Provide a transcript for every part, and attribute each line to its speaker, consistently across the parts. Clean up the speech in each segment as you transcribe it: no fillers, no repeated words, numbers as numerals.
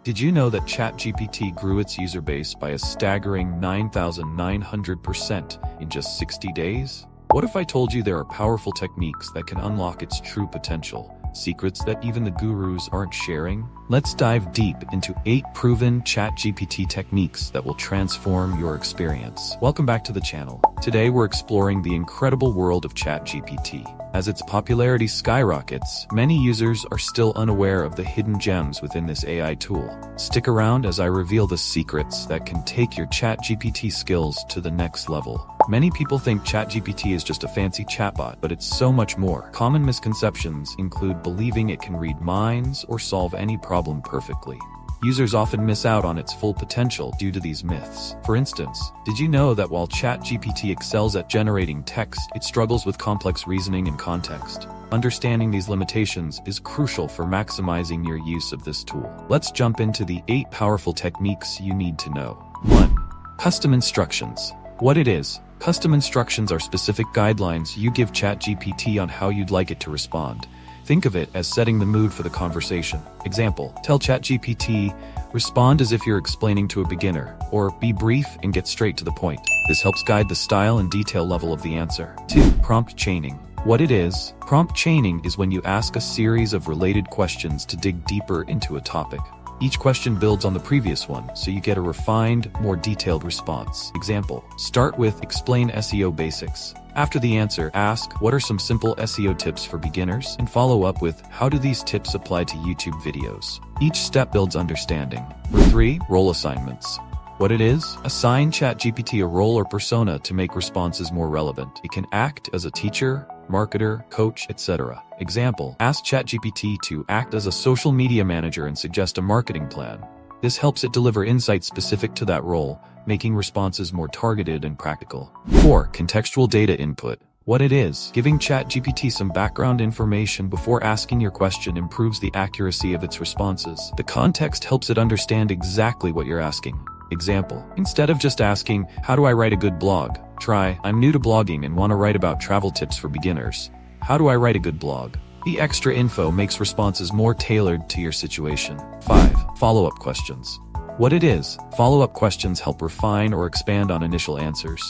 Speaker 1: Did you know that ChatGPT grew its user base by a staggering 9,900% in just 60 days? What if I told you there are powerful techniques that can unlock its true potential? Secrets that even the gurus aren't sharing? Let's dive deep into 8 proven ChatGPT techniques that will transform your experience. Welcome back to the channel. Today we're exploring the incredible world of ChatGPT. As its popularity skyrockets, many users are still unaware of the hidden gems within this AI tool. Stick around as I reveal the secrets that can take your ChatGPT skills to the next level. Many people think ChatGPT is just a fancy chatbot, but it's so much more. Common misconceptions include believing it can read minds or solve any problem perfectly. Users often miss out on its full potential due to these myths. For instance, did you know that while ChatGPT excels at generating text, it struggles with complex reasoning and context? Understanding these limitations is crucial for maximizing your use of this tool. Let's jump into the 8 powerful techniques you need to know. 1. Custom instructions. What it is. Custom instructions are specific guidelines you give ChatGPT on how you'd like it to respond. Think of it as setting the mood for the conversation. Example, tell ChatGPT, respond as if you're explaining to a beginner, or be brief and get straight to the point. This helps guide the style and detail level of the answer. 2. Prompt chaining. What it is. Prompt chaining is when you ask a series of related questions to dig deeper into a topic. Each question builds on the previous one, so you get a refined, more detailed response. Example, start with explain SEO basics. After the answer, ask, what are some simple SEO tips for beginners? And follow up with, how do these tips apply to YouTube videos? Each step builds understanding. 3. Role assignments. What it is? Assign ChatGPT a role or persona to make responses more relevant. It can act as a teacher, marketer, coach, etc. Example, ask ChatGPT to act as a social media manager and suggest a marketing plan. This helps it deliver insights specific to that role, making responses more targeted and practical. 4. Contextual data input. What it is. Giving ChatGPT some background information before asking your question improves the accuracy of its responses. The context helps it understand exactly what you're asking. Example, instead of just asking, how do I write a good blog? Try, I'm new to blogging and want to write about travel tips for beginners. How do I write a good blog? The extra info makes responses more tailored to your situation. 5. Follow-up questions. What it is. Follow-up questions help refine or expand on initial answers.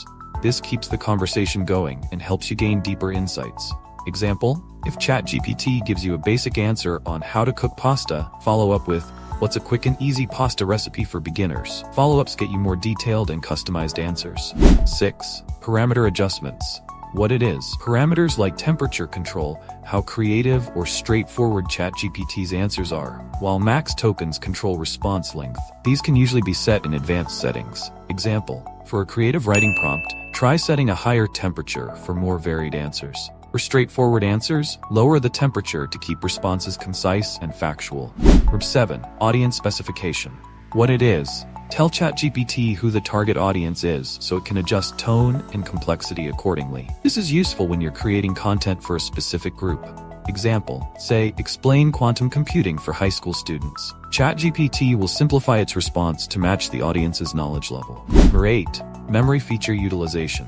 Speaker 1: This keeps the conversation going and helps you gain deeper insights. Example, if ChatGPT gives you a basic answer on how to cook pasta, follow up with, what's a quick and easy pasta recipe for beginners? Follow-ups get you more detailed and customized answers. 6. Parameter adjustments. What it is. Parameters like temperature control how creative or straightforward ChatGPT's answers are, while max tokens control response length. These can usually be set in advanced settings. Example, for a creative writing prompt, try setting a higher temperature for more varied answers. For straightforward answers, lower the temperature to keep responses concise and factual. 7. Audience specification. What it is. Tell ChatGPT who the target audience is so it can adjust tone and complexity accordingly. This is useful when you're creating content for a specific group. Example, say, explain quantum computing for high school students. ChatGPT will simplify its response to match the audience's knowledge level. 8. Memory feature utilization.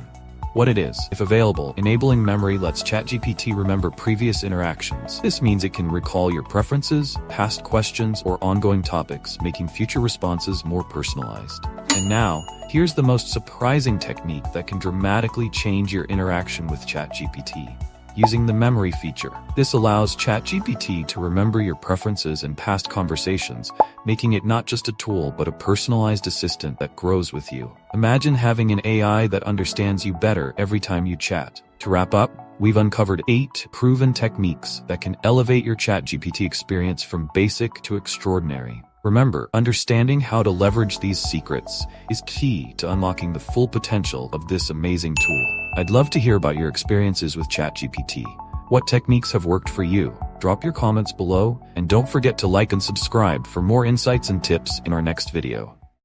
Speaker 1: What it is. If available, enabling memory lets ChatGPT remember previous interactions. This means it can recall your preferences, past questions, or ongoing topics, making future responses more personalized. And now, here's the most surprising technique that can dramatically change your interaction with ChatGPT. Using the memory feature. This allows ChatGPT to remember your preferences and past conversations, making it not just a tool but a personalized assistant that grows with you. Imagine having an AI that understands you better every time you chat. To wrap up, we've uncovered 8 proven techniques that can elevate your ChatGPT experience from basic to extraordinary. Remember, understanding how to leverage these secrets is key to unlocking the full potential of this amazing tool. I'd love to hear about your experiences with ChatGPT. What techniques have worked for you? Drop your comments below, and don't forget to like and subscribe for more insights and tips in our next video.